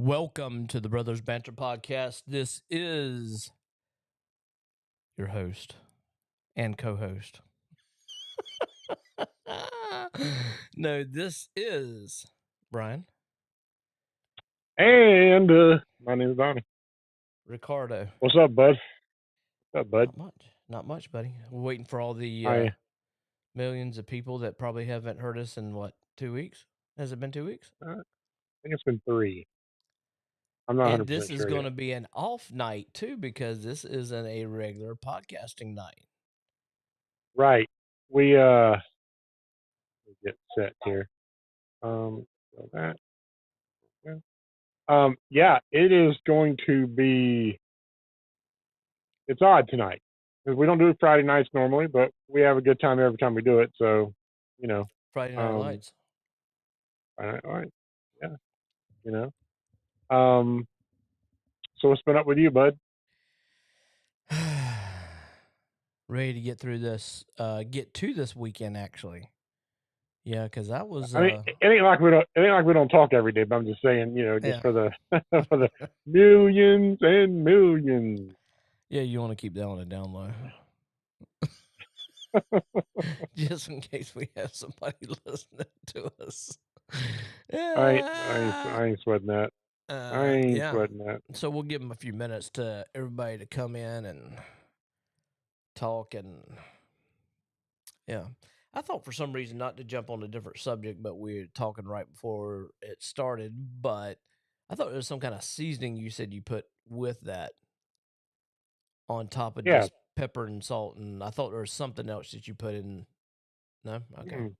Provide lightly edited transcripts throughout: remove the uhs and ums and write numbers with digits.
Welcome to the Brothers Banter Podcast. This is your host and co-host. No, this is Brian. And my name is Donnie. Ricardo. What's up, bud? What's up, bud? Not much, buddy. We're waiting for all the millions of people that probably haven't heard us in 2 weeks? Has it been 2 weeks? I think it's been 3. I'm not 100% And this is going to yet. be an off night too, because this isn't a regular podcasting night. Right. We get set here. So that. Yeah, it is going to be. It's odd tonight because we don't do Friday nights normally, but we have a good time every time we do it. So, Friday Night Lights. Friday Night Lights. Yeah. So what's been up with you, bud? Ready to get through this, get to this weekend actually. Yeah, because that was. I mean, it ain't like we don't talk every day, but I'm just saying, for the for the millions and millions. Yeah, you want to keep that on a down low, just in case we have somebody listening to us. I ain't sweating that. I ain't sweating that. So we'll give them a few minutes to everybody to come in and talk, and yeah. I thought for some reason not to jump on a different subject, but we were talking right before it started. But I thought it was some kind of seasoning you said you put with that on top of just pepper and salt, and I thought there was something else that you put in. No, okay.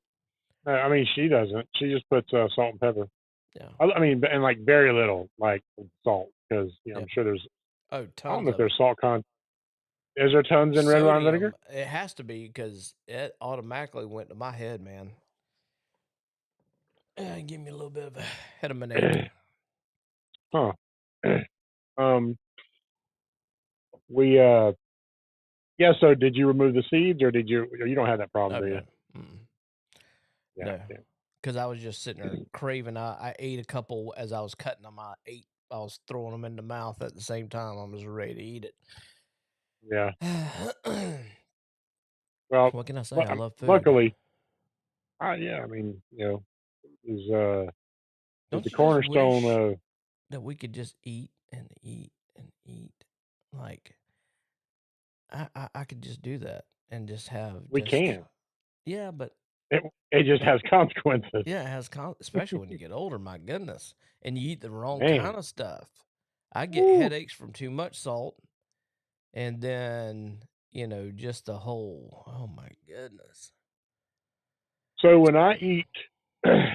I mean, she doesn't. She just puts salt and pepper. Yeah. I mean, and like very little, like salt, because I'm sure there's. Tons. I don't know if there's salt content. Is there tons in red wine vinegar? It has to be, because it automatically went to my head, man. Give me a little bit of a head of minute. Huh. We yeah. So did you remove the seeds, or did you? You don't have that problem, do you? Yeah, no, because I was just sitting there craving. I ate a couple as I was cutting them. I was throwing them in the mouth at the same time. I was ready to eat it. Yeah. Well, what can I say? I love food. Luckily, yeah. I mean, is the cornerstone of that we could just eat and eat and eat. Like, I could just do that and just have. We can. Yeah, but it just has consequences. Yeah, it has especially when you get older. My goodness, and you eat the wrong kind of stuff. I get headaches from too much salt, and then just the whole. Oh my goodness. So when I eat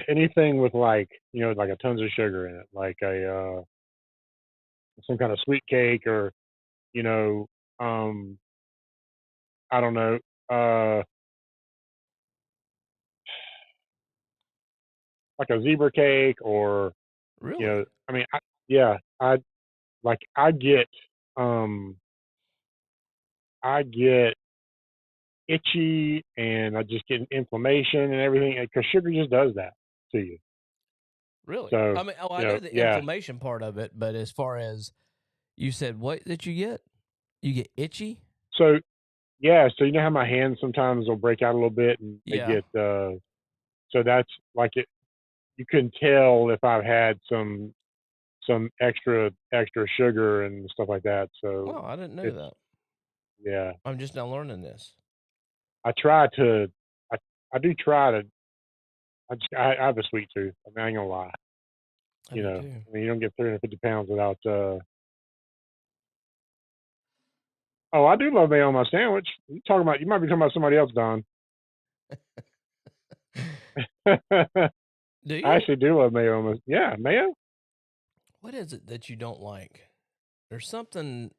anything with like a tons of sugar in it, like a some kind of sweet cake, or I don't know, like a zebra cake, or really, I mean, I get itchy, and I just get inflammation and everything, because sugar just does that to you. Really? So, I mean, I know the inflammation part of it, but as far as you said, what that you get itchy. So, yeah. So you know how my hands sometimes will break out a little bit, and they get. So that's like it. You can tell if I've had some extra sugar and stuff like that. So. Oh, I didn't know that. Yeah. I'm just now learning this. I try to. I do try to. I have a sweet tooth. I mean, I ain't gonna lie. I mean, you don't get 350 pounds without. Oh, I do love mayo on my sandwich. You might be talking about somebody else, Don. Do you? I actually do love mayo on my. Yeah, mayo. What is it that you don't like? There's something.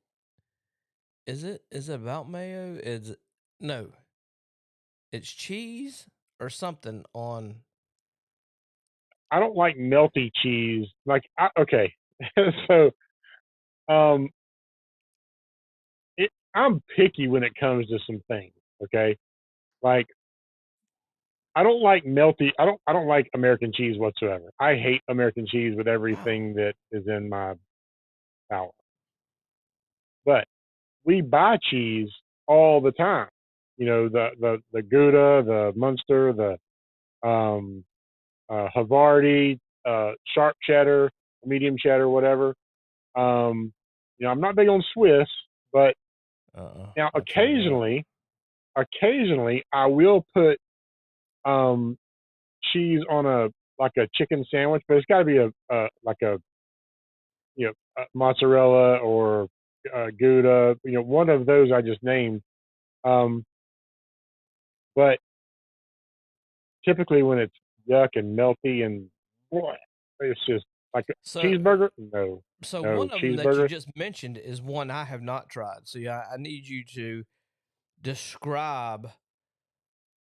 Is it about mayo? No. It's cheese or something on. I don't like melty cheese. Like, okay, so, I'm picky when it comes to some things. Okay, like I don't like melty. I don't like American cheese whatsoever. I hate American cheese with Wow. everything that is in my power. But we buy cheese all the time. You know, the Gouda, the Munster, the Havarti, sharp cheddar, medium cheddar, whatever. You know, I'm not big on Swiss, but now I'll try that. occasionally I will put um, cheese on a like a chicken sandwich, but it's got to be a like a a mozzarella or Gouda, you know, one of those I just named. Um, but typically when it's yuck and melty and boy, it's just like a So, cheeseburger. No, so no one of them that you cheeseburger. just mentioned is one I have not tried. So yeah, I need you to describe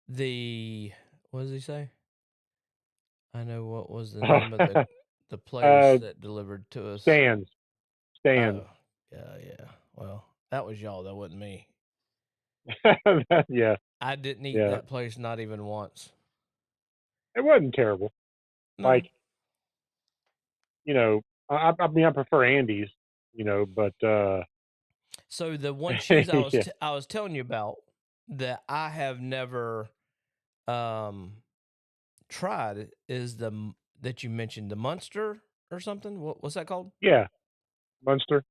the. What does he say? I know what was the name of the place uh, that delivered to us. stands, stands. Oh, yeah. Well, that was y'all. That wasn't me. Yeah, I didn't eat yeah. that place not even once. It wasn't terrible. Like, No. you know, I mean, I prefer Andy's, you know, but So the one cheese yeah, I was telling you about that I have never um tried is that you mentioned, the Munster or something. What's that called? yeah, Munster.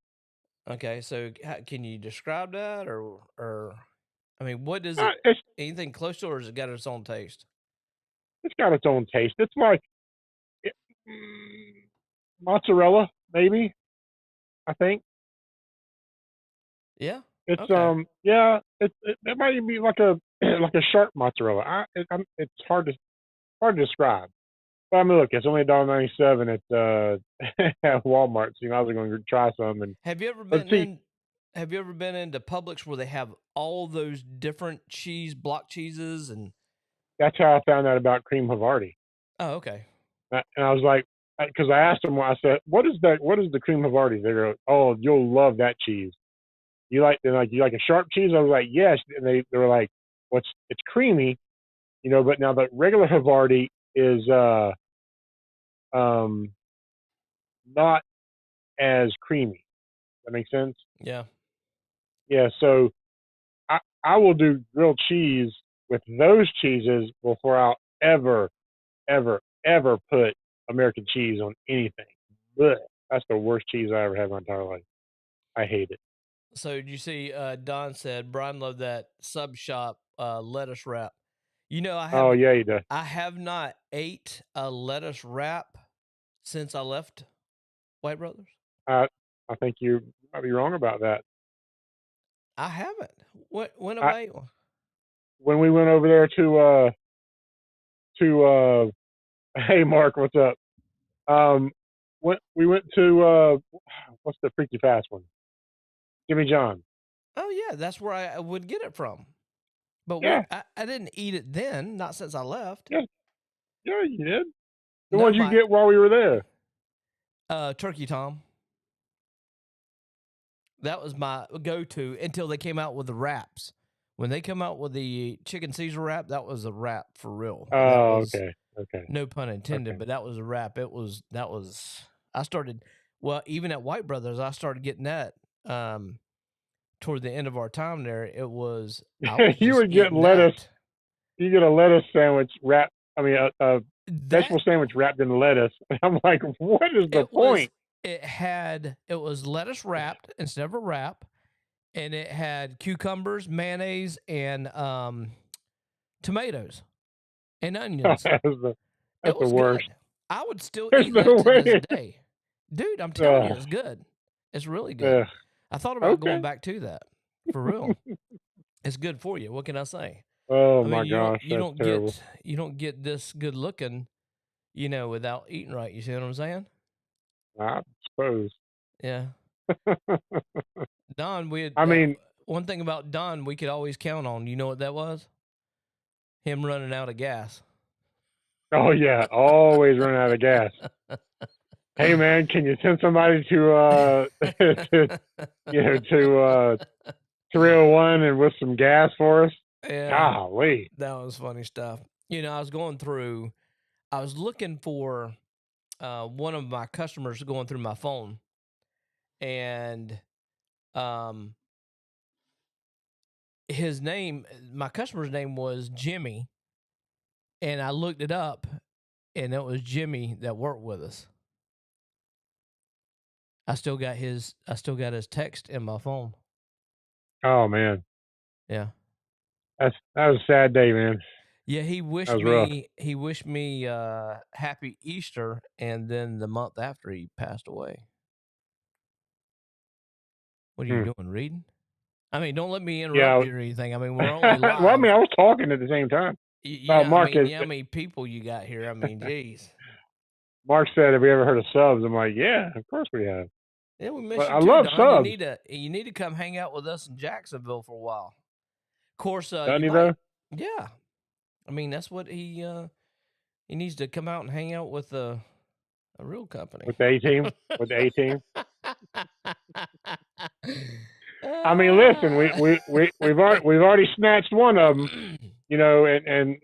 Okay, so can you describe that, or I mean, what is it? It's Anything close to, or has it got its own taste? it's got its own taste. It's like it, mozzarella, maybe. I think Yeah. it's Okay. yeah. It might even be like a like a sharp mozzarella. It's hard to describe. But I mean, look, it's only $1.97 at Walmart, so you know I was going to try some. And Have you ever let's been see, in? Have you ever been into Publix where they have all those different block cheeses and? that's how I found out about cream Havarti. Oh, okay. And I was like, because I asked them, I said, "What is that? What is the cream Havarti?" They go, "Oh, you'll love that cheese. They're like, you like a sharp cheese?" I was like, "Yes." And they were like, "What's it's creamy, you know?" But now the regular Havarti is um not as creamy. That makes sense. Yeah. Yeah. So I will do grilled cheese with those cheeses before I'll ever put American cheese on anything. Blech. That's the worst cheese I ever had in my entire life. I hate it. So did you see? Don said Brian loved that sub shop lettuce wrap. You know, Oh yeah, he does. I have not ate a lettuce wrap since I left White Brothers. I I think you might be wrong about that. I haven't. When have I I ate one? when we went over there to hey Mark, what's up? When we went to what's the freaky fast one? Jimmy John. Oh yeah, that's where I would get it from. But Yeah, I didn't eat it then, not since I left. yeah, yeah, you did. The No, ones you get while we were there. Turkey Tom. That was my go-to until they came out with the wraps. When they come out with the chicken Caesar wrap, that was a wrap for real. That Oh, was okay, okay, no pun intended, okay. but that was a wrap. That was I started well, even at White Brothers, I started getting that toward the end of our time there. I was You just would get eating lettuce. that. You get a lettuce sandwich wrapped. I mean, a That vegetable sandwich wrapped in lettuce. I'm like, what is the it was point? it was lettuce wrapped instead of a wrap, and it had cucumbers, mayonnaise, and tomatoes and onions. It That's the was worst. good. I would still There's eat no that to this way. day. Dude, I'm telling you, Uh, it's good. It's really good. uh, I thought about going okay. back to that. For real. It's good for you. What can I say? Oh I mean, my gosh, that's terrible. you don't get this good looking, without eating right. You see what I'm saying? I suppose. Yeah. Don, we had, I mean, one thing about Don we could always count on. You know what that was? Him running out of gas. oh yeah, always run out of gas. Hey man, can you send somebody to to to 301 and with some gas for us? Yeah, Golly. that was funny stuff. I was going through, I was looking for one of my customers going through my phone, and um, my customer's name was Jimmy, and I looked it up, and it was Jimmy that worked with us. I still got his text in my phone. Oh man. Yeah. That was a sad day, man. Yeah, he wished me happy Easter, and then the month after he passed away. What are you doing, reading? I mean, don't let me interrupt you or anything. I mean, we're only live. Well, I mean, I was talking at the same time. Marcus, how many people you got here? I mean, geez. Mark said, "Have we ever heard of Subs?" I'm like, "Yeah, of course we have." Yeah, we miss you too, Don. Subs. You need to come hang out with us in Jacksonville for a while. Of course, though? Yeah, I mean that's what he needs to come out and hang out with a real company with the A-team. With the A-team. I mean, listen, we've already snatched one of them, and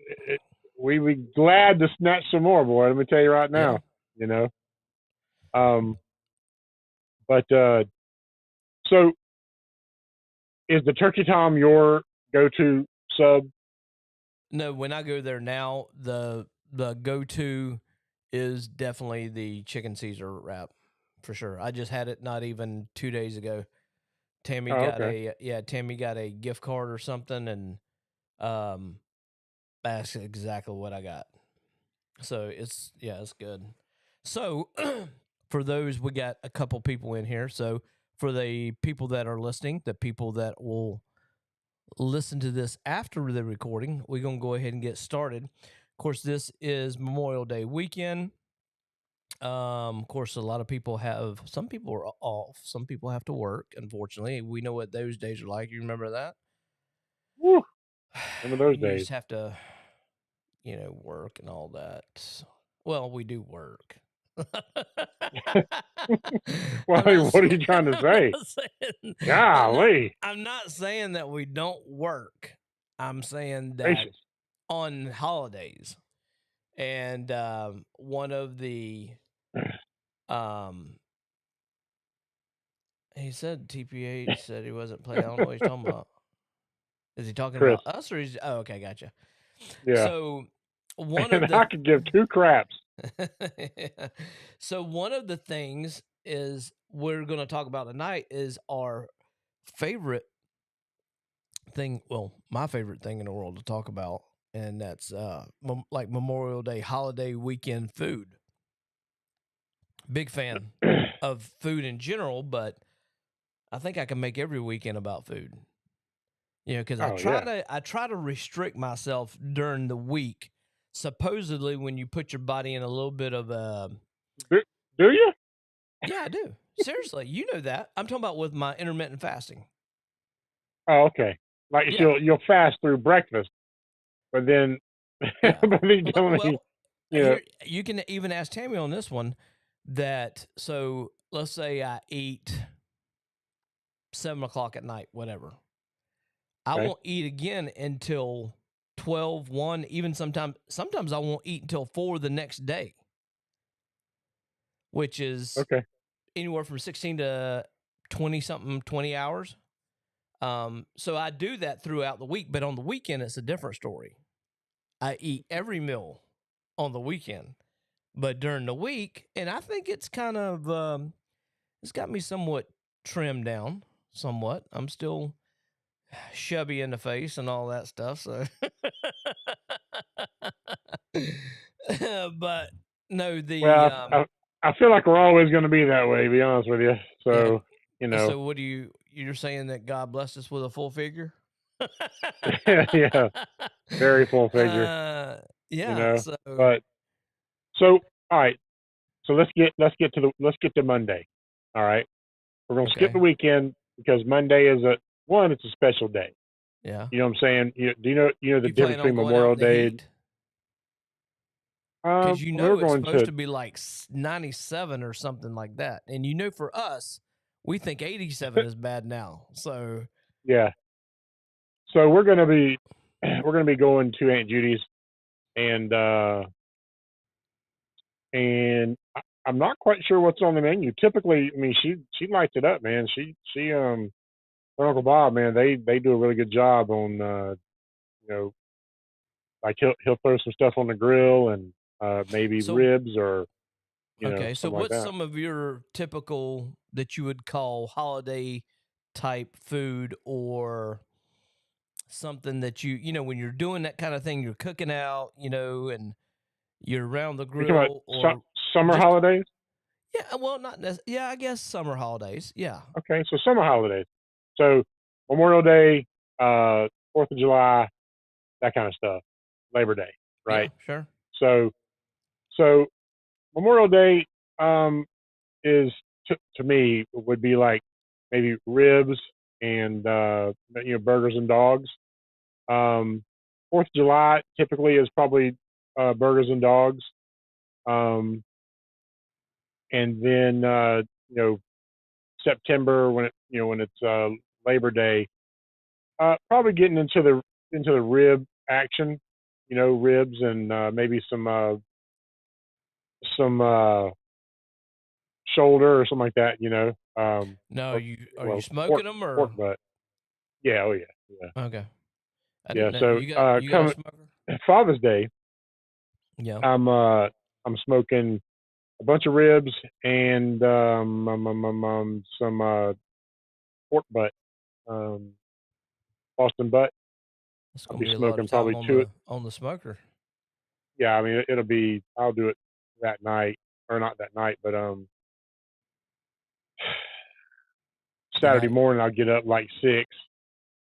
we'd be glad to snatch some more, boy. Let me tell you right now, But so is the Turkey Tom your go-to sub? No, when I go there now, the go-to is definitely the chicken Caesar wrap, for sure. I just had it not even 2 days ago. Tammy got a gift card or something, and that's exactly what I got. So it's good. So for those, we got a couple people in here. So for the people that are listening, the people that will listen to this after the recording, we're going to go ahead and get started. Of course, this is Memorial Day weekend. Of course, a lot of people some people are off. Some people have to work, unfortunately. We know what those days are like. You remember that? Woo. Remember those days. You just have to, work and all that. Well, we do work. Well, what are you trying to say? Golly. I'm not saying that we don't work. I'm saying that on holidays. And one of the he said TPH said he wasn't playing. I don't know what he's talking about. Is he talking about us or is okay, gotcha. Yeah. So I could give two craps. So one of the things is we're going to talk about tonight is our favorite thing. Well, my favorite thing in the world to talk about, and that's like Memorial Day holiday weekend food. Big fan of food in general, but I think I can make every weekend about food. Because I try to restrict myself during the week. Supposedly, when you put your body in a little bit of a, do you? Yeah, I do. Seriously, you know that. I'm talking about with my intermittent fasting. Oh, okay. Like you'll fast through breakfast, but then, you can even ask Tammy on this one. That so let's say I eat 7 o'clock at night, whatever. I won't eat again until 12, 1, even sometimes I won't eat until 4 the next day, which is anywhere from 16 to 20 hours. So I do that throughout the week, but on the weekend, it's a different story. I eat every meal on the weekend, but during the week, and I think it's kind of, it's got me somewhat trimmed down somewhat. I'm still chubby in the face and all that stuff. So, but no, I feel like we're always going to be that way, to be honest with you. So, So what you're saying that God blessed us with a full figure? Yeah. Very full figure. Yeah. So all right. So let's get to Monday. All right. We're going to skip the weekend because Monday is it's a special day. Yeah. You know what I'm saying? Do you know the difference between Memorial Day? Because it's supposed to be like 97 or something like that, and for us, we think 87 is bad now. So yeah. So we're gonna be going to Aunt Judy's and I'm not quite sure what's on the menu. Typically, I mean, she lights it up, man. Her Uncle Bob, man, they do a really good job on you know, like he'll throw some stuff on the grill and maybe So ribs or okay, so something like what's that. some of your typical that you would call holiday type food, or something that when you're doing that kind of thing, you're cooking out, and you're around the You talking about grill, or summer just holidays? yeah, well, not necessarily. Yeah, I guess summer holidays. Yeah, Okay, so summer holidays. So Memorial Day, 4th of July, that kind of stuff. Labor Day, yeah, right? sure. So so Memorial Day is to me would be like maybe ribs and burgers and dogs. 4th of July typically is probably burgers and dogs. Um, and then September when it's Labor Day, probably getting into the rib action, ribs and maybe some shoulder or something like that, No, or are you well pork smoking them pork or butt. Yeah, oh yeah, yeah, okay? I yeah. didn't know So you got a coming smoker. Father's Day, Yeah. I'm uh I'm smoking a bunch of ribs and some pork butt, um, Boston butt. It's I'll gonna be be a lot of smoking time probably on two. the smoker. Yeah, I mean it'll be. I'll do it that night, or not that night, but The Saturday night. morning I'll get up like 6,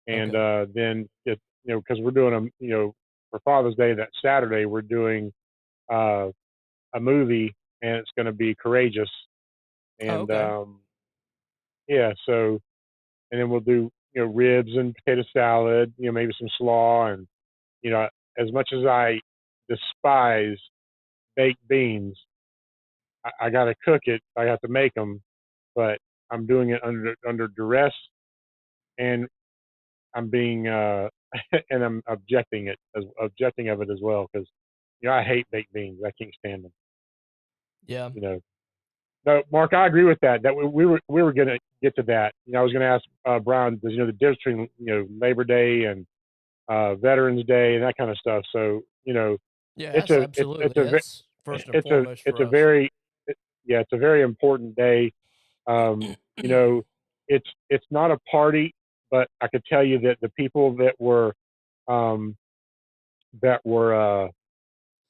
and Okay. then because we're doing for Father's Day that Saturday we're doing uh, a movie, and it's going to be Courageous, Oh, and okay. yeah, so and then we'll do ribs and potato salad, maybe some slaw, and you know as much as I despise baked beans, I got to cook it. I have to make them, but I'm doing it under duress, and I'm being and I'm objecting of it as well because I hate baked beans. I can't stand them. Yeah. You know. No, Mark, I agree with that. That we were going to get to that. I was going to ask Brian, does the difference between Labor Day and Veterans Day and that kind of stuff. So Yeah, it's that's a it's it's absolutely. a That's first and it's a foremost it's for a us. very yeah, it's a very important day. You know, it's not a party, but I could tell you that the people um, that were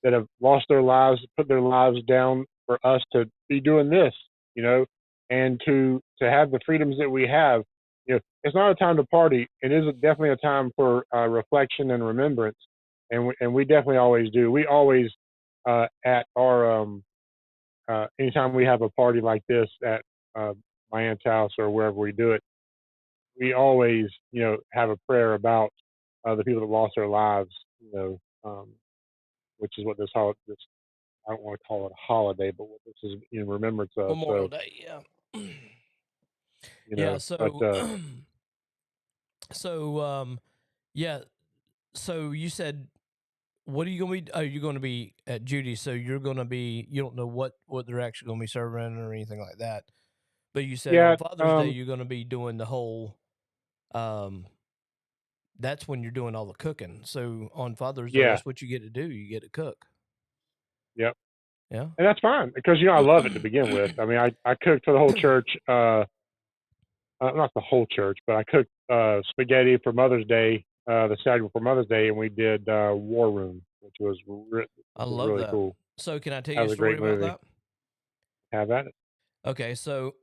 that have lost their lives, put their lives down for us to be doing this, and to have the freedoms that we have. It's not a time to party. It is definitely a time for reflection and remembrance, and we definitely always do. We always at our anytime we have a party like this at uh, my aunt's house or wherever we do it, we always have a prayer about the people that lost their lives. Which is what this I don't want to call it a holiday, but what this is in remembrance of. Memorial So, Day. Yeah. Yeah. but So, so yeah. So you said, what are you gonna be? Oh, you're gonna be at Judy. So you're gonna be. You don't know what they're actually gonna be serving or anything like that. But you said on yeah, Father's Day you're gonna be doing the whole. Um, that's when you're doing all the cooking. So on Father's Day, yeah, that's what you get to do. You get to cook. yep, Yeah. and that's fine because I love it to begin with. I mean, I cooked for the whole church. Not the whole church, but I cooked spaghetti for Mother's Day, the Saturday before Mother's Day, and we did War Room, I which was love really that. cool. So can I tell That you a was a story great about movie. that? Have at it. Okay, so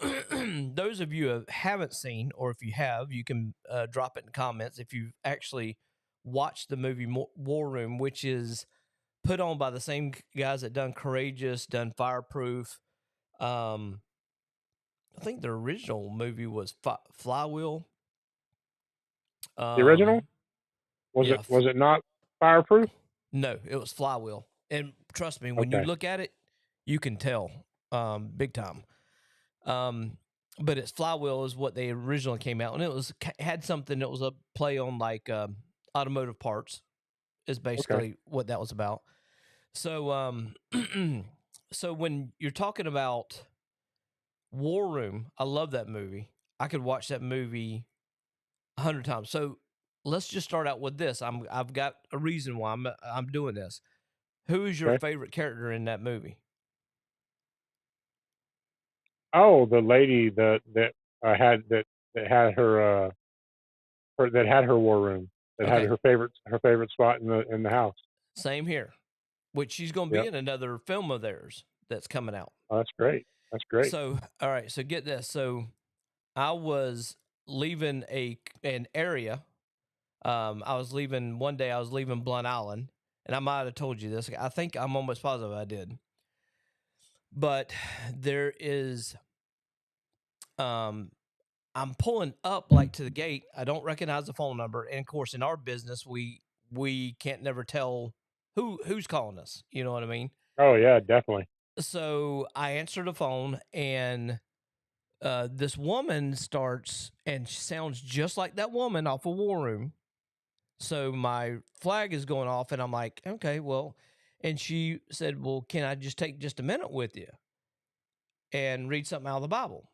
those of you who haven't seen, or if you have, you can drop it in comments if you've actually watched the movie War Room, which is put on by the same guys that done Courageous, done Fireproof. Um, I think the original movie was Flywheel. The original Um, was yeah, it not Fireproof? no, it was Flywheel, and trust me, when you Okay, look at it, you can tell big time. Um, but it's Flywheel is what they originally came out, and it was had something that was a play on like automotive parts is okay, basically what that was about. So, so when you're talking about War Room, I love that movie. I could watch that movie 100 times. So let's just start out with this. I've got a reason why I'm doing this. Who is your Okay. favorite character in that movie? Oh, the lady that had had her that had her war room, that had Okay, her favorite spot in the house. same here. Which she's going to be Yep. in another film of theirs that's coming out. Oh, that's great. That's great. So, all right. So get this. So I was leaving an area. I was leaving one day. I was leaving Blunt Island, and I might have told you this. I think I'm almost positive I did. But there is, I'm pulling up like to the gate. I don't recognize the phone number, and of course, in our business, we can't never tell who's calling us. You know what I mean? Oh yeah, definitely. So I answer the phone, and this woman starts, and she sounds just like that woman off of War Room. So my flag is going off, and I'm like, okay, well, and she said, well, can I just take just a minute with you and read something out of the Bible?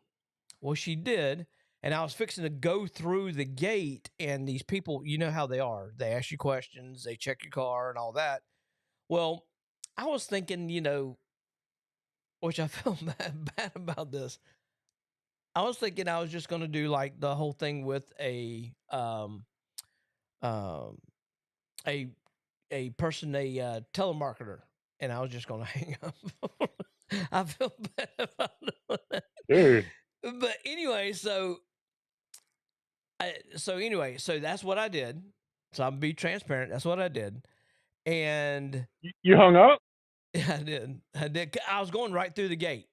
Well, she did. And I was fixing to go through the gate, and these people, you know how they are. They ask you questions, they check your car and all that. Well, I was thinking, which I felt bad about this. I was thinking I was just going to do like the whole thing with um, a telemarketer, and I was just going to hang up. I feel bad about that. Dude. But anyway, so so that's what I did. So I'm be transparent. That's what I did, and You hung up? I did. I was going right through the gate.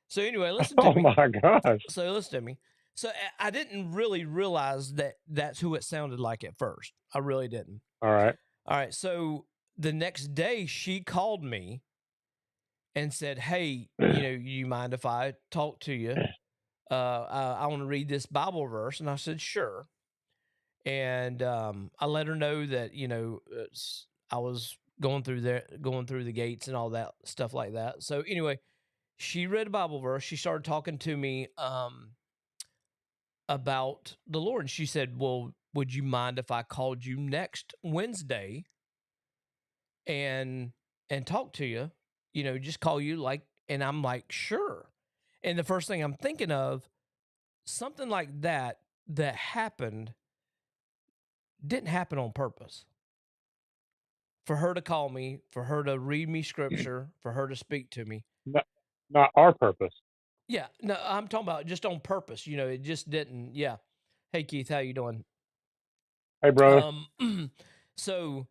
So anyway, listen to Oh me. my gosh. So listen to me. So I didn't really realize that that's who it sounded like at first. I really didn't. All right. All right. So the next day, she called me and said, "Hey, you mind if I talk to you? I want to read this Bible verse." And I said, "Sure." And I let her know that I was going through the gates and all that stuff like that. So anyway, she read a Bible verse. She started talking to me about the Lord, and she said, "Well, would you mind if I called you next Wednesday and talk to you? Just call you like." And I'm like, "Sure." And the first thing I'm thinking of, something like that happened didn't happen on purpose. For her to call me, for her to read me scripture, for her to speak to me. Not our purpose. Yeah, no, I'm talking about just on purpose. It just didn't. Yeah. Hey Keith, how you doing? Hey, brother. So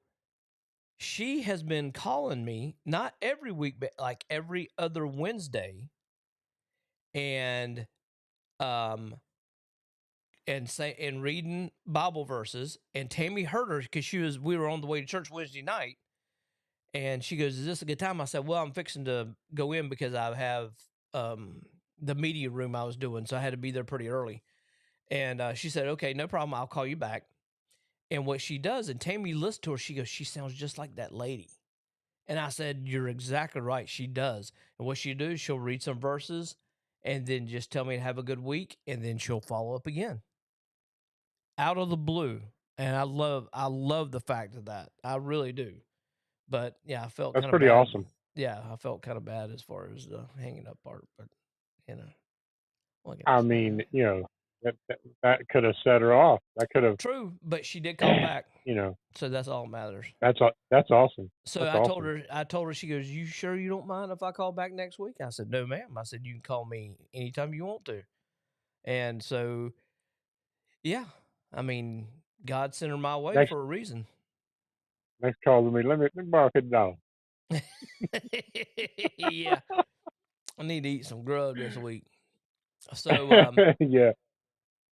she has been calling me not every week, but like every other Wednesday, and um and reading Bible verses. And Tammy heard her because we were on the way to church Wednesday night, and she goes, "Is this a good time?" I said, "Well, I'm fixing to go in because I have the media room I was doing, so I had to be there pretty early." And she said, "Okay, no problem. I'll call you back." And what she does, and Tammy listened to her, she goes, "She sounds just like that lady." And I said, "You're exactly right. She does." And what she do, she'll read some verses and then just tell me to have a good week, and then she'll follow up again out of the blue. And I love the fact of that. I really do. But yeah, I felt That's kind of pretty bad. awesome. Yeah, I felt kind of bad as far as the hanging up part, but you know, what can I I say? mean, that could have set her off. That could have, True, but she did call back, so that's all that matters. that's awesome. So That's I told awesome. her, she goes, "You sure you don't mind if I call back next week?" I said, "No, ma'am." I said, "You can call me anytime you want to." And so, yeah, I mean, God sent her my way Next for a reason. call to me. Let me borrow $50. Yeah, I need to eat some grub this week. So, Yeah.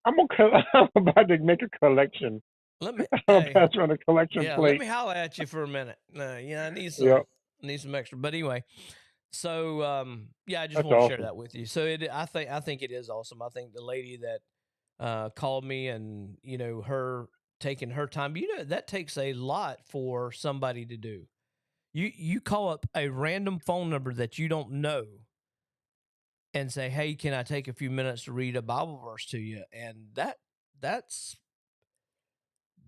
I'm about to make a collection. let me, I'm hey, pass around a collection yeah, let plate. me holler at you for a minute. Yeah, Yep. I need some extra. But anyway, so yeah, I just That's want to share awesome. that with you. So I think it is awesome. I think the lady that called me, and her taking her time, that takes a lot for somebody to do. You call up a random phone number that you don't know and say, "Hey, can I take a few minutes to read a Bible verse to you?" And that's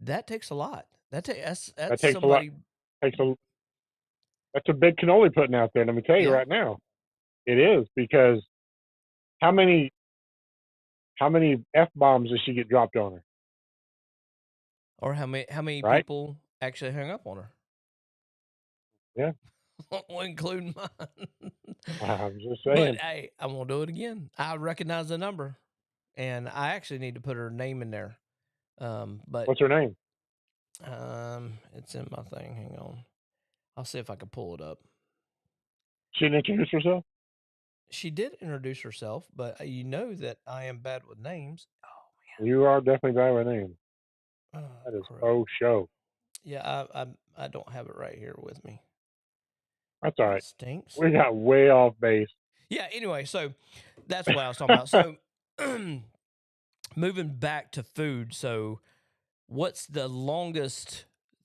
that takes a lot. That That's takes a lot. somebody. Takes a That's a big cannoli putting out there. Let me tell you Yeah. right now, it is, because how many f bombs does she get dropped on her? Or how many Right? people actually hung up on her? Yeah. Including mine. I'm just But saying. hey, I'm gonna do it again. I recognize the number, and I actually need to put her name in there. But What's her name? it's in my thing. Hang on, I'll see if I can pull it up. She didn't introduce herself? She did introduce herself, but you know that I am bad with names. Oh You are definitely bad with names. man, That is crap. faux show. Yeah, I don't have it right here with me. That's all That right. stinks. We got way off base. Yeah. Anyway, so that's what I was talking about. So moving back to food. So, what's the longest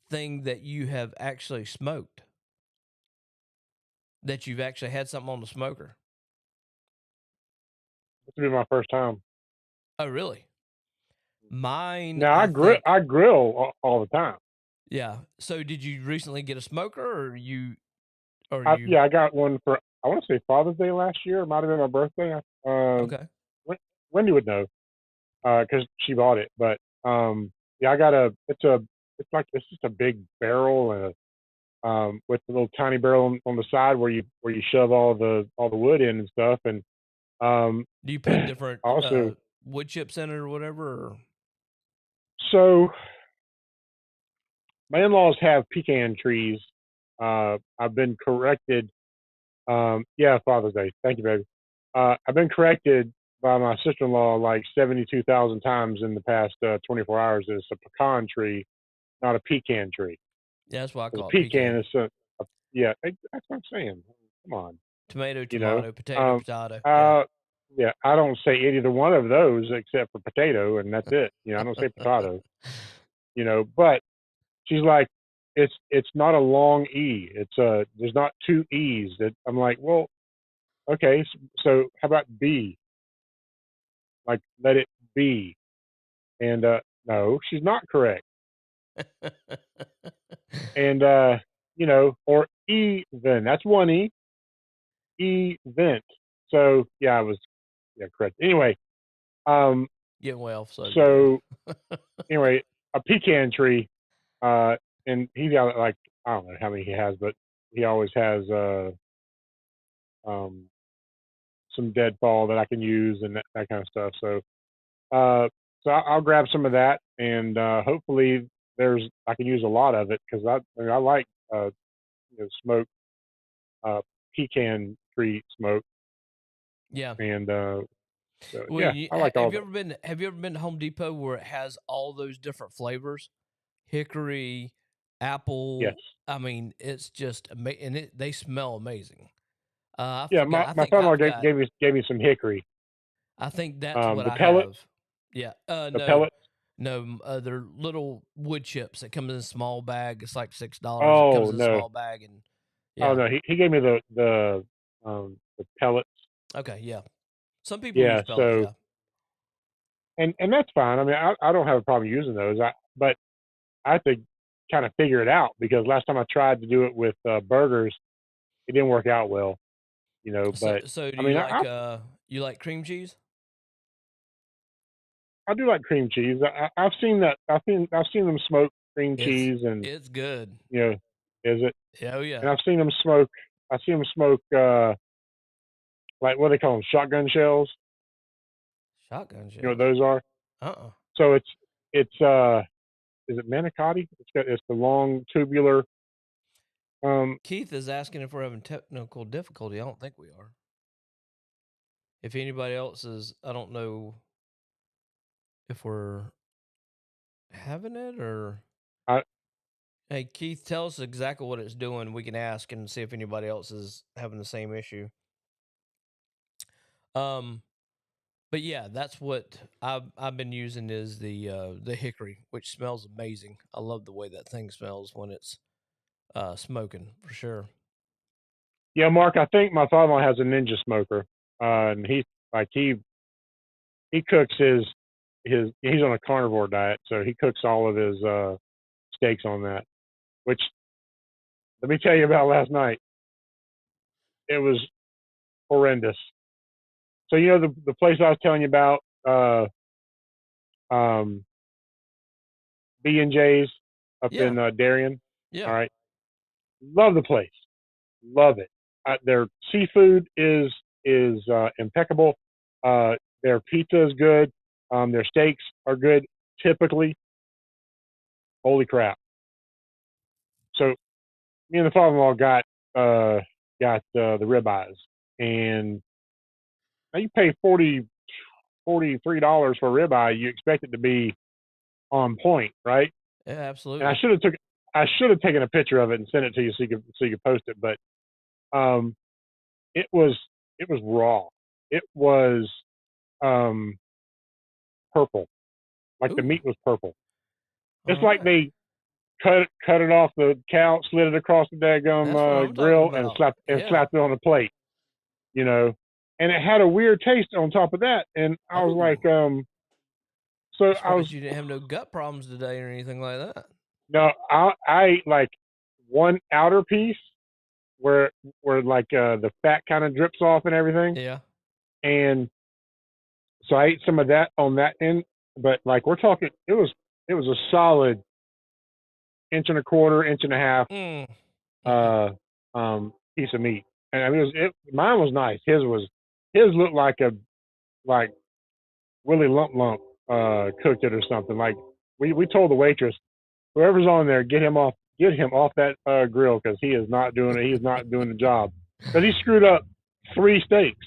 thing that you have actually smoked? That you've actually had something on the smoker? This will be my first time. Oh, really? Mine, Now I think. I grill all the time. Yeah. So, did you recently get a smoker, or you? Yeah, I got one for, I want to say, Father's Day last year. It might have been my birthday. Okay. Wendy would know, because she bought it. But yeah, I got it's just a big barrel, and with a little tiny barrel on the side where you shove all the wood in and stuff. And Do you put different also, wood chips in it or whatever? Or? so my in-laws have pecan trees. I've been corrected. Yeah, Father's Day. Thank you, baby. I've been corrected by my sister-in-law like 72,000 times in the past 24 hours. It's a pecan tree, not a pecan tree. Yeah, that's why I The call it pecan pecan. is yeah. That's what I'm saying. Come on, Tomato, you know. tomato, potato, Um, potato. Yeah. uh, yeah. I don't say either one of those except for potato, and that's it. I don't say potato. But she's like, it's not a long e. There's not two e's. I'm like, well, okay. So how about b? Like, let it be. And no, she's not correct. And or even, that's one e. Event. So yeah, I was correct. Anyway, Getting way off subject so there. anyway, a pecan tree, and he's got, like, I don't know how many he has, but he always has um some deadfall that I can use, and that kind of stuff. So I'll grab some of that, and hopefully I can use a lot of it, because I like smoked uh, pecan tree smoke, Yeah. and so Well, yeah, I like all have you that. ever been? Have you ever been to Home Depot where it has all those different flavors? Hickory, Yes, apple. I mean, it's just amazing, and they smell amazing. I yeah. forgot. My father-in-law gave me some hickory, I think that's what the I pellets, have. Yeah. the No, pellets. no. They're little wood chips that come in a small bag. It's like $6. It comes Oh in a no, small bag, and oh yeah. no. He gave me the pellets. Okay. Yeah. Some people use Yeah. pellets. So Yeah. and that's fine. I mean, I don't have a problem using those. But I have to kind of figure it out, because last time I tried to do it with burgers, it didn't work out well. But So do I you mean, like cream cheese? I do like cream cheese. I've seen that. I've seen them smoke cream It's cheese, and it's good. is it? Oh yeah. And I've seen them smoke. Like, what do they call them, shotgun shells. Shotgun You know what shells. those are? Uh-uh. So it's is it manicotti? It's the long tubular. Keith is asking if we're having technical difficulty. I don't think we are. If anybody else is, I don't know if we're having it or. I Hey, Keith, tell us exactly what it's doing. We can ask and see if anybody else is having the same issue. Um, but yeah, that's what I've been using is the hickory, which smells amazing. I love the way that thing smells when it's smoking for sure. Yeah, Mark, I think my father-in-law has a Ninja smoker, and he cooks he's on a carnivore diet, so he cooks all of his steaks on that. Which, let me tell you about last night. It was horrendous. So the place I was telling you about, um, B&J's up Yeah. in Darien. Yeah. All right, love the place, love it. Their seafood is impeccable. Their pizza is good. Their steaks are good. Typically, holy crap! So me and the father-in-law got the ribeyes, and now you pay $43 for a ribeye. You expect it to be on point, right? Yeah, And absolutely. I should have taken a picture of it and sent it to you so you could post it. But um, it was raw. It was purple, like the Ooh. meat was purple. All It's like right. they cut it off the cow, slid it across the That's what daggum I'm talking grill, and about. Yeah. slapped it on a plate. You know, and it had a weird taste on top of that. And I was like, Oh. so I'm I was surprised you didn't have no gut problems today or anything like that. no, I ate like one outer piece where like the fat kind of drips off and everything, Yeah. and so I ate some of that on that end. But like we're talking, it was a solid inch and a quarter, inch and a half Mm. piece of meat, and I mean mine was nice. His looked like Willie Lump Lump cooked it or something. Like we told the waitress, whoever's on there, get him off that grill because he is not doing it. He's not doing the job because he screwed up 3 steaks.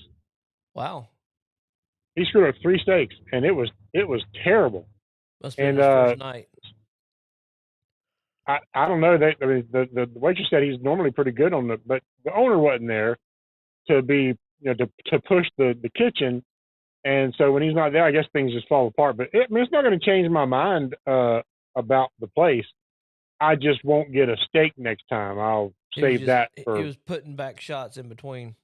Wow. He screwed up 3 steaks, and it was terrible. Must have been And his first night. I don't know. I mean, the waitress said he's normally pretty good on but the owner wasn't there to be to push the kitchen. And so when he's not there, I guess things just fall apart. But I mean, it's not going to change my mind about the place. I just won't get a steak next time. I'll save that He for. was putting back shots in between.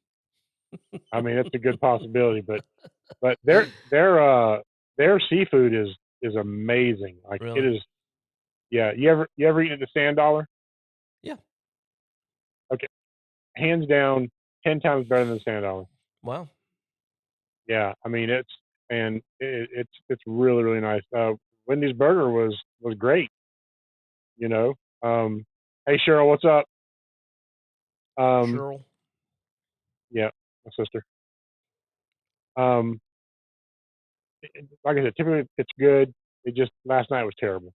I mean, it's a good possibility, but their seafood is amazing. Like it Really? is. Yeah, you ever eaten at the Sand Dollar? Yeah. Okay, hands down, 10 times better than the Sand Dollar. Wow. Yeah, I mean it's really really nice. Wendy's Burger was great. You know. Hey Cheryl, what's up? Cheryl. Yeah, my sister. Um, like I said, typically it's good. It just last night was terrible.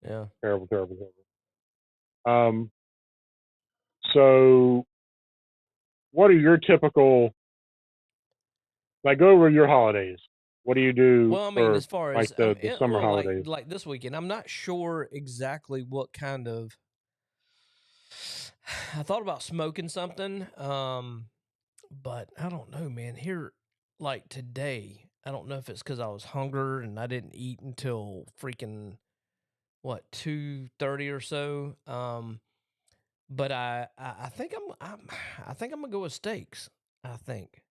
Yeah. Terrible, terrible, terrible. So what are your typical, like, go over your holidays? What do you do Well, I mean, for as far like as the summer holidays? like this weekend, I'm not sure exactly what kind of. I thought about smoking something, but I don't know, man. Here, like today, I don't know if it's because I was hungry and I didn't eat until freaking what 2:30 or so. But I think I think I'm gonna go with steaks. I think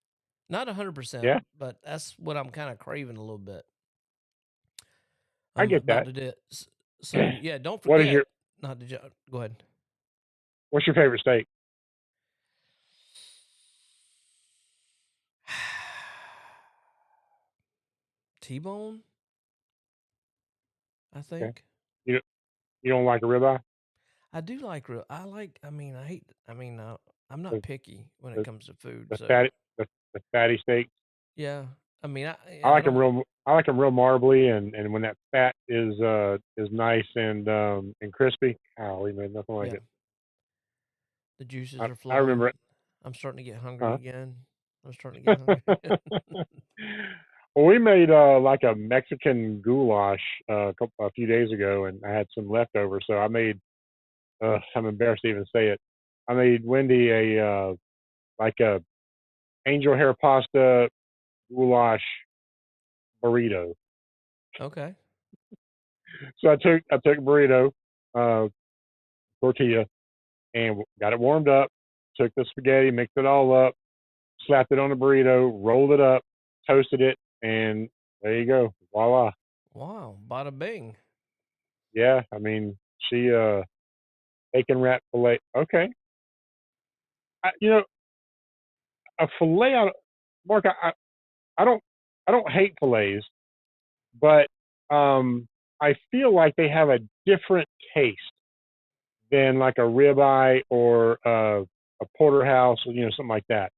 not 100%, Yeah, but that's what I'm kind of craving a little bit. I I'm get about that. to do it. So yeah, don't What is forget not to go ahead. what's your favorite steak? T-bone, I Okay, think. you you don't like a ribeye? I do like real. I like. I mean, I hate. I mean, I'm not The picky when it the, comes to food. the So fatty the fatty steak. yeah. I mean, I I like them don't. real marbly, and when that fat is nice and crispy. Golly, man, nothing like Yeah, it. the juices are I flowing. remember it. I'm starting to get hungry Huh? again. I'm starting to get hungry again. Well, we made like a Mexican goulash a few days ago, and I had some leftovers, so I made. I'm embarrassed to even say it. I made Wendy a like a angel hair pasta goulash burrito. Okay. So I took a burrito, tortilla, and got it warmed up. Took the spaghetti, mixed it all up, slapped it on a burrito, rolled it up, toasted it, and there you go. Voila. Wow, bada bing. Yeah, I mean, she bacon wrap fillet. Okay, a fillet. Mark, I don't hate fillets, but I feel like they have a different taste than like a ribeye or a porterhouse, or something like that.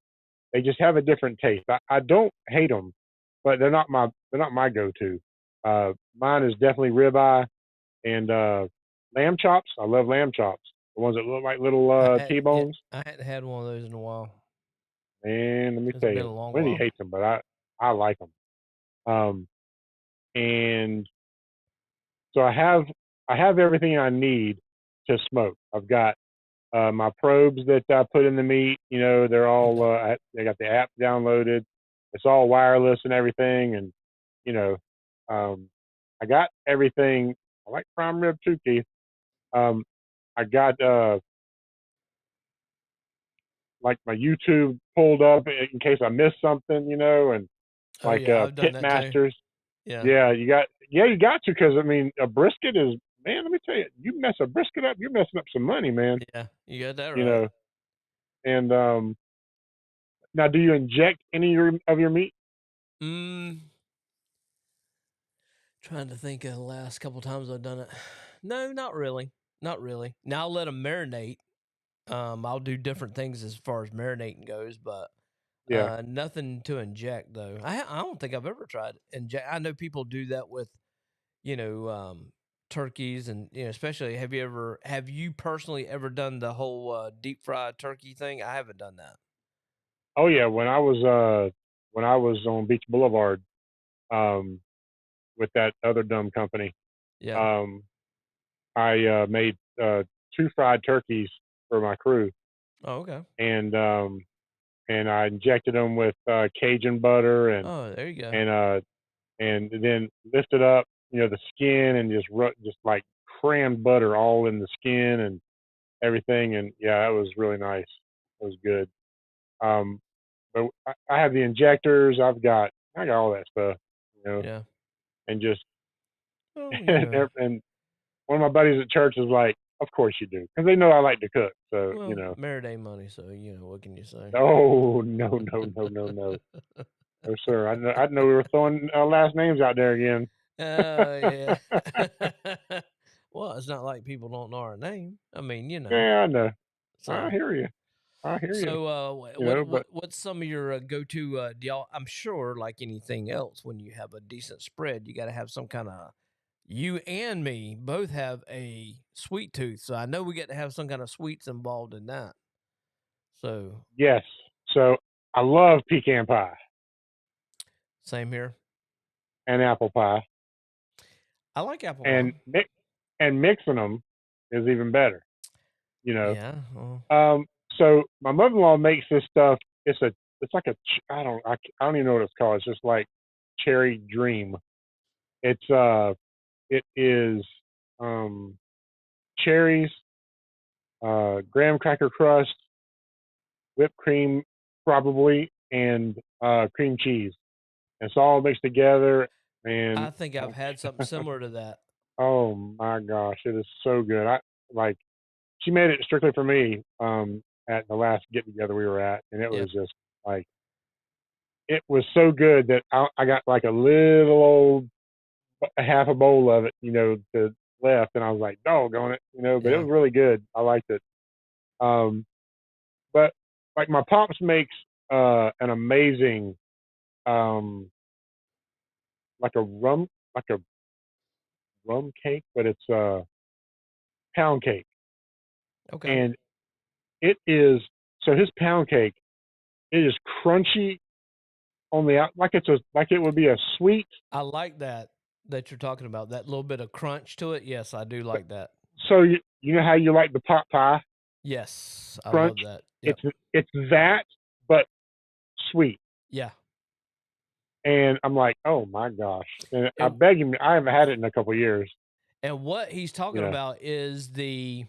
They just have a different taste. I don't hate them, but they're not my go-to. Mine is definitely ribeye and lamb chops. I love lamb chops. The ones that look like little T-bones. I hadn't had one of those in a while. And let me It's tell been you, a long Wendy while. hates them, but I like them. And so I have everything I need to smoke. I've got my probes that I put in the meat. They're all they got the app downloaded. It's all wireless and everything, and I got everything. I like prime rib too, Keith. I got like my YouTube pulled up in case I missed something, and Oh like yeah, I've done Pit that too. Masters. Yeah. Yeah, you got to, because I mean a brisket is, man. Let me tell you, you mess a brisket up, you're messing up some money, man. Yeah, you got that You right. know, and now, do you inject any of your meat? Trying to think of the last couple times I've done it. No, not really. Not really. Now I'll let them marinate. I'll do different things as far as marinating goes, but Yeah. nothing to inject though. I don't think I've ever tried inject. I know people do that with, turkeys, and especially have you personally ever done the whole deep fried turkey thing? I haven't done that. Oh yeah, when I was on Beach Boulevard, with that other dumb company, Yeah. I made 2 fried turkeys for my crew, Oh, okay. and I injected them with Cajun butter, and Oh, there you go. and then lifted up, the skin, and just like crammed butter all in the skin and everything, and yeah, it was really nice. It was good. But I have the injectors. I got all that stuff, Yeah. and just Oh, and one of my buddies at church is like, "Of course you do," because they know I like to cook. So well, Marinade money, so what can you say? Oh no, no, no, no, no, no, sir. I know we were throwing last names out there again. Yeah. Well, it's not like people don't know our name. I mean, Yeah, I know. I So, hear you. I hear you. But what's some of your go-to? Do y'all? I'm sure, like anything else, when you have a decent spread, you got to have some kind of. You and me both have a sweet tooth, so I know we get to have some kind of sweets involved in that. So yes, so I love pecan pie same here. and apple pie, I like apple and pie. mixing them is even better. Yeah. So my mother-in-law makes this stuff. It's like I don't even know what it's called. It's just like cherry dream. It is cherries, graham cracker crust, whipped cream probably, and cream cheese. It's all mixed together, and I think I've had something similar to that. oh my gosh, it is so good. Like she made it strictly for me at the last get together we were at, and it Yeah. was just like it was so good that I got like a little old half a bowl of it, to left, and I was like, doggone it, but it Yeah. was really good. I liked it. But like my pops makes an amazing um like a rum cake, but it's a pound cake, Okay. and it is so his pound cake. It is crunchy on the out, like it would be a sweet. I like that you're talking about that little bit of crunch to it. Yes, I do like that. So you know how you like the pot pie Yes, I crunch? love that. Yep. It's that, but sweet. Yeah. And I'm like, oh my gosh! And I And, beg him. I haven't had it in a couple of years. what he's talking about is the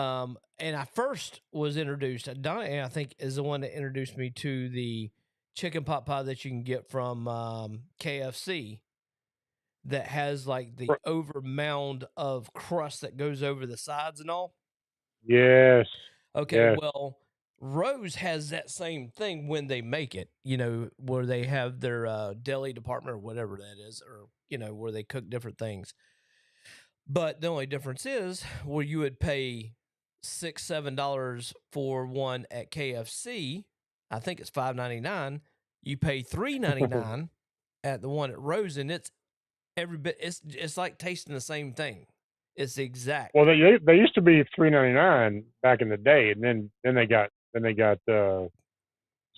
And I first was introduced. Donna, I think, is the one that introduced me to the chicken pot pie that you can get from KFC that has like the over mound of crust that goes over the sides and all. Yes. Okay, yes. well, Rose has that same thing when they make it, where they have their deli department or whatever that is, or, where they cook different things. But the only difference is where you would pay $6-7 for one at KFC, I think it's $5.99. You pay $3.99 at the one at Rose, and it's every bit. It's like tasting the same thing. It's the exact. Well, they used to be $3.99 back in the day, and then they got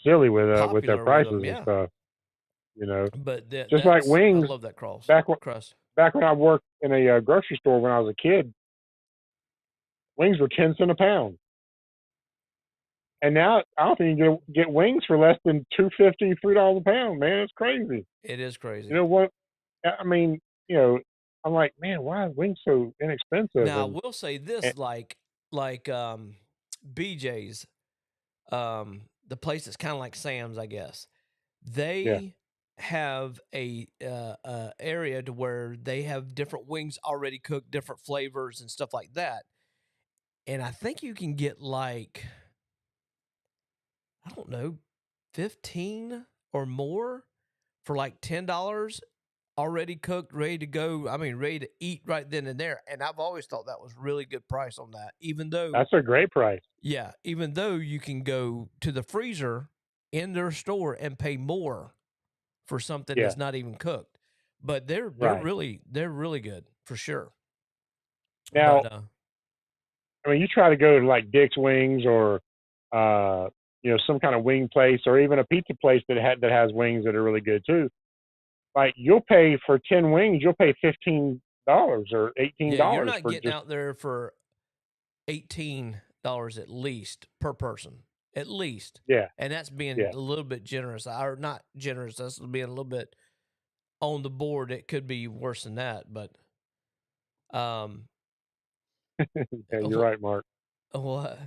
silly with their prices them, yeah. and stuff. But just like wings. I love that crust. Back when I worked in a grocery store when I was a kid, wings were 10 cents a pound. And now I don't think you can get wings for less than $2.50, $3 a pound, man. It's crazy. It is crazy. You know what? I mean, I'm like, man, why are wings so inexpensive? Now, I will say this, like BJ's, the place that's kind of like Sam's, I guess. They have a area to where they have different wings already cooked, different flavors and stuff like that. And I think you can get like, I don't know, 15 or more for like $10 already cooked, ready to go. I mean, ready to eat right then and there. And I've always thought that was really good price on that, even though that's a great price. Yeah, even though you can go to the freezer in their store and pay more for something that's not even cooked. But they're really good for sure. Now, I mean, you try to go to like Dick's Wings or some kind of wing place or even a pizza place that has wings that are really good too. Like you'll pay for 10 wings, you'll pay $15 or $18. Yeah, you're not getting out there for $18 at least per person, at least. Yeah, and that's being a little bit generous, or not generous. That's being a little bit on the board. It could be worse than that, but yeah, you're right, Mark. What?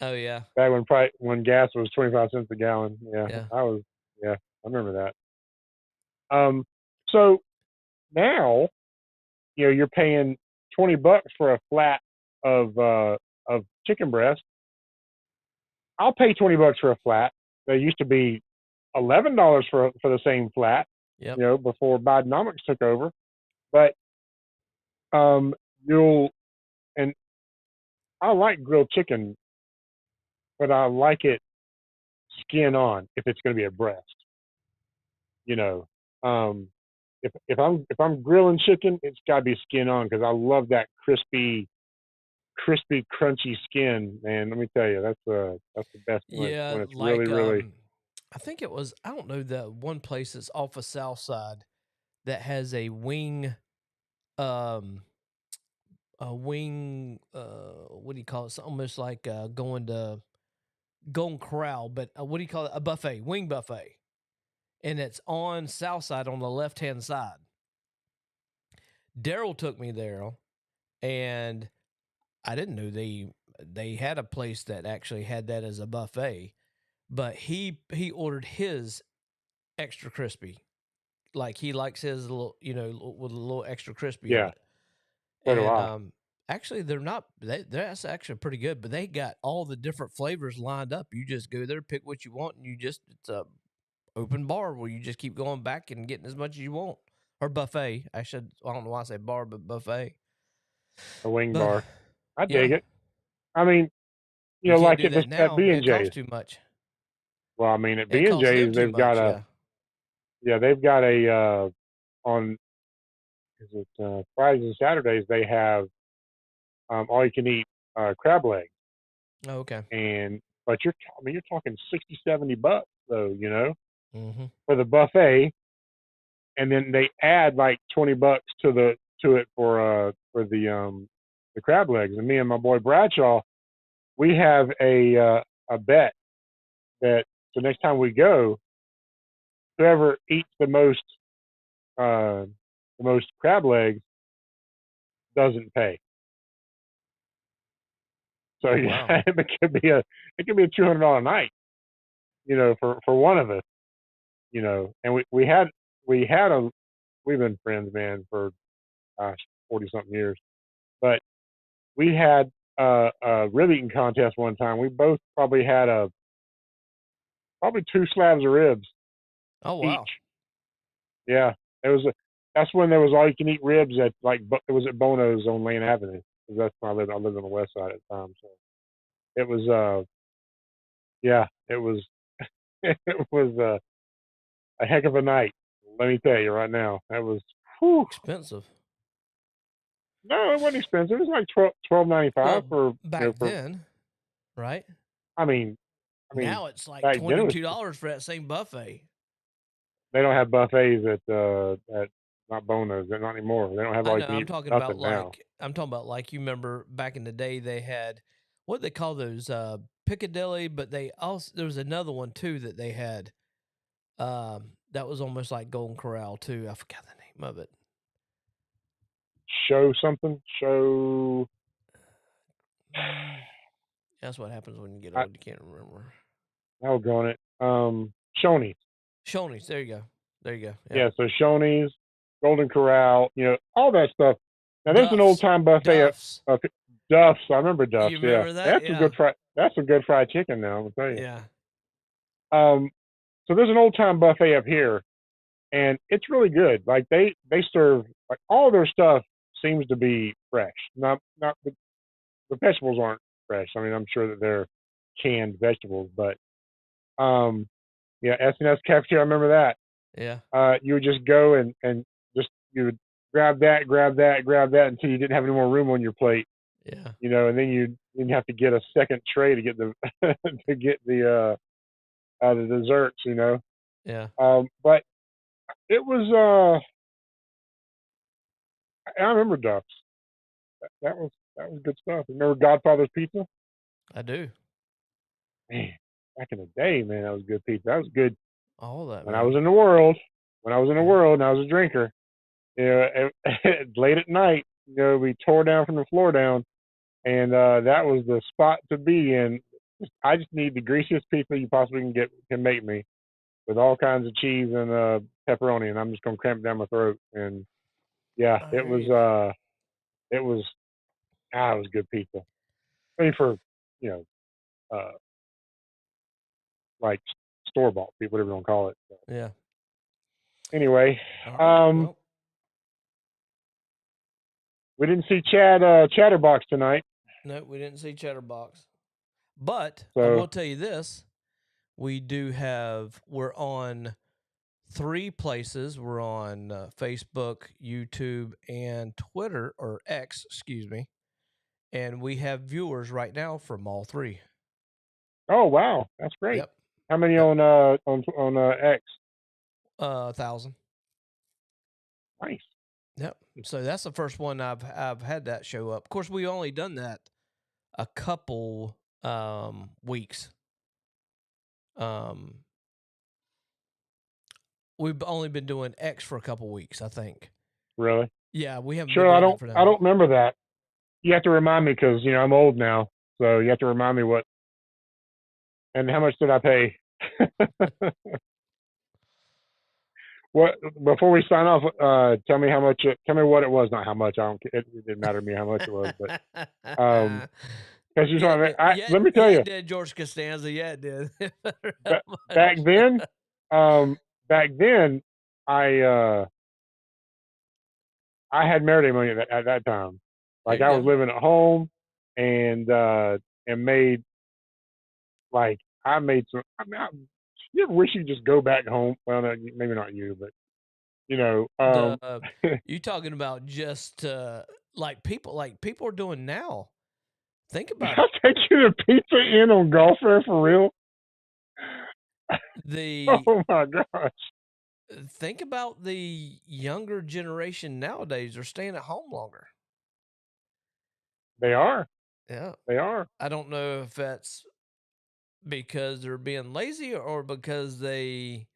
Oh yeah. Back when gas was 25 cents a gallon. Yeah. I remember that. So now, you're paying $20 for a flat of chicken breast. I'll pay $20 for a flat. There used to be $11 for the same flat. Yep. Before Bidenomics took over. But and I like grilled chicken, but I like it skin on if it's going to be a breast. If I'm grilling chicken, it's got to be skin on because I love that crispy, crunchy skin. Man, let me tell you, that's the best when it's like, really. I think it was, I don't know, that one place that's off of South Side that has a wing, what do you call it? It's almost like going to Golden Corral, but what do you call it? A buffet, wing buffet. And it's on South Side on the left-hand side. Daryl took me there, and I didn't know they had a place that actually had that as a buffet, but he ordered his extra crispy, like he likes his little, with a little extra crispy on it. So do I. Actually, that's actually pretty good, but they got all the different flavors lined up. You just go there, pick what you want, and it's a open bar where you just keep going back and getting as much as you want. Or buffet. I don't know why I say bar, but buffet. A wing bar. I dig it. I mean, like at B&J's. It costs too much. Well, I mean, at B&J's, they've got they've got a, on, is it Fridays and Saturdays, they have all you can eat crab legs. Oh, okay. But you're talking $60-$70 though, mm-hmm. for the buffet, and then they add like $20 to it for the crab legs. And me and my boy Bradshaw, we have a bet that so next time we go, whoever eats the most crab legs doesn't pay. So Oh, yeah, wow. it could be a $200 night, for one of us, and we've been friends, man, for gosh, 40 something years, but we had a rib eating contest one time. We both probably had probably 2 slabs of ribs Oh, each. wow. Yeah, that's when there was all you can eat ribs at it was at Bono's on Lane Avenue. 'Cause that's when I lived on the west side at the time. So it was yeah, it was it was a heck of a night. Let me tell you right now. That was whew. Expensive. No, it wasn't expensive. It was like $12.95 Well, for back then, right? I mean Now it's like back then it was $22 for that same buffet. they don't have buffets at not Bono's. They're not anymore. They don't have I all you know. can eat nothing now. I'm talking about like you remember back in the day they had what they call those Piccadilly, but there was another one too that they had that was almost like Golden Corral too. I forgot the name of it. Show something. Show. That's what happens when you get old. You can't remember. I'll go on it. Shoney's. Shoney's. There you go. There you go. Yeah. So Shoney's, Golden Corral. All that stuff. Now there's an old time buffet. Duff's. I remember Duff's. You remember that? That's some good fried chicken. Now I'm gonna tell you. Yeah. So there's an old time buffet up here, and it's really good. Like they serve like all their stuff seems to be fresh. Not the vegetables aren't fresh. I mean, I'm sure that they're canned vegetables, but yeah, S&S cafeteria. I remember that. Yeah. You would just go and just you would grab that until you didn't have any more room on your plate. Yeah. And then you'd have to get a second tray to get the to get the desserts. Yeah. But it was I remember Duff's. That was good stuff. Remember Godfather's Pizza? I do. Man, back in the day, man, that was good pizza. That was good. All that. When I was in the world, and I was a drinker, late at night, we tore down from the floor down, and that was the spot to be in. I just need the greasiest pizza you possibly can make me, with all kinds of cheese and pepperoni, and I'm just gonna cramp it down my throat. And yeah, it was good pizza. I mean, for like store bought, whatever you want to call it. So. Yeah. Anyway, right, we didn't see Chatterbox tonight. No, we didn't see Chatterbox. But I will tell you this: we're on 3 places. We're on Facebook, YouTube, and Twitter, or X, excuse me. And we have viewers right now from all 3. Oh wow, that's great. Yep. How many on X? 1,000. Nice. Yep. So that's the first one I've had that show up. Of course, we only done that a couple weeks. We've only been doing X for a couple weeks, I think. Really? Yeah, we haven't. Sure, I don't remember that. You have to remind me because I'm old now, so you have to remind me what. And how much did I pay? What before we sign off? Tell me how much. Tell me what it was. Not how much. I don't. It didn't matter to me how much it was, but because you saw it. Let me tell you. It did, George Costanza. Yeah, it did. back then, I had Meriday money at that time. Like I was living at home, and made I made some. I mean, you ever wish you just go back home? Well, no, maybe not you, but you talking about just like people are doing now. Think about I'll take you to Pizza Inn on Gulffair for real. Oh my gosh. Think about the younger generation nowadays. They're staying at home longer. They are. Yeah, they are. I don't know if that's because they're being lazy or because they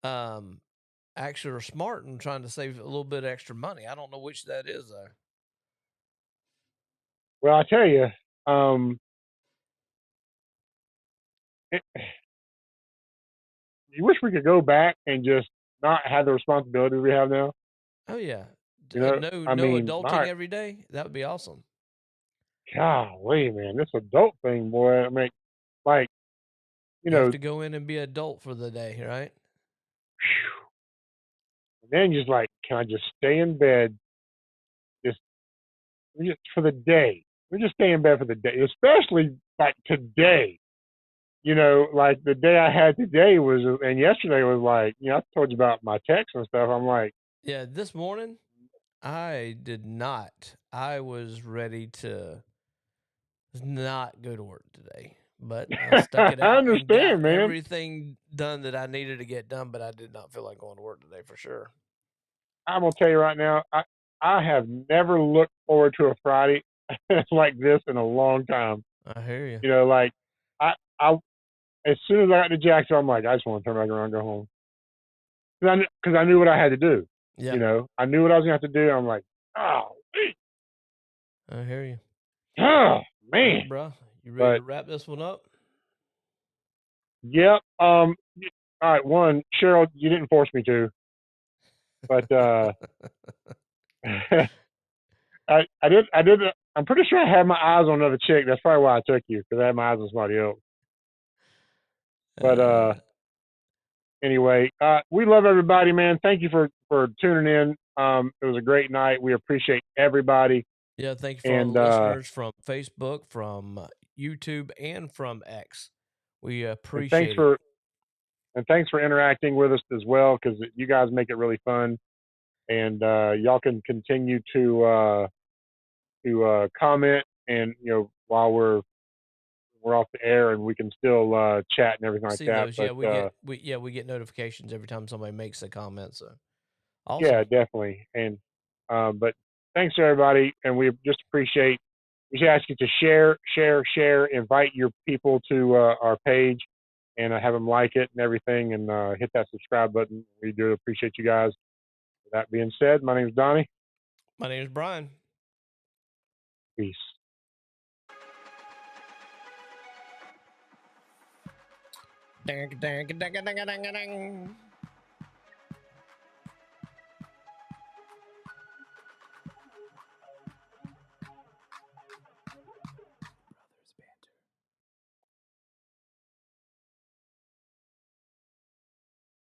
actually are smart and trying to save a little bit extra money. I don't know which that is though. Well, I tell you, you wish we could go back and just not have the responsibilities we have now. Oh yeah, You know, no I mean, adulting every day. That would be awesome. golly, man, this adult thing, boy. I mean, like, you have to go in and be adult for the day, right? And then just like, can I just stay in bed just for the day? We just stay in bed for the day, especially like today. You know, like the day I had today was, and yesterday was like, I told you about my text and stuff. I'm like, yeah, this morning I did not. I was ready to not go to work today, but I stuck it out and got everything done that I needed to get done. But I did not feel like going to work today for sure. I'm gonna tell you right now, I have never looked forward to a Friday like this in a long time. I hear you. You know, like I as soon as I got to Jacksonville, I'm like, I just want to turn back around and go home. Because I knew what I had to do. Yeah. You know, I knew what I was going to have to do. I'm like, oh, I hear you. Oh, man. Right, bro. You ready to wrap this one up? Yep. All right. One, Cheryl, you didn't force me to. But I did. I'm pretty sure I had my eyes on another chick. That's probably why I took you, because I had my eyes on somebody else. But anyway, we love everybody, man. Thank you for tuning in. It was a great night. We appreciate everybody. Yeah, thank you for all the listeners from Facebook, from YouTube, and from X. We appreciate it. And thanks for interacting with us as well, because you guys make it really fun. And y'all can continue to comment, and while we're off the air, and we can still chat and everything like that. Those, we get notifications every time somebody makes a comment. So awesome. Yeah, definitely. And but thanks to everybody, and we just appreciate. We just ask you to share, invite your people to our page, and have them like it and everything, and hit that subscribe button. We do appreciate you guys. With that being said, my name is Donnie. My name is Brian. Peace. Dang, dang, dang, dang, dang, dang, dang.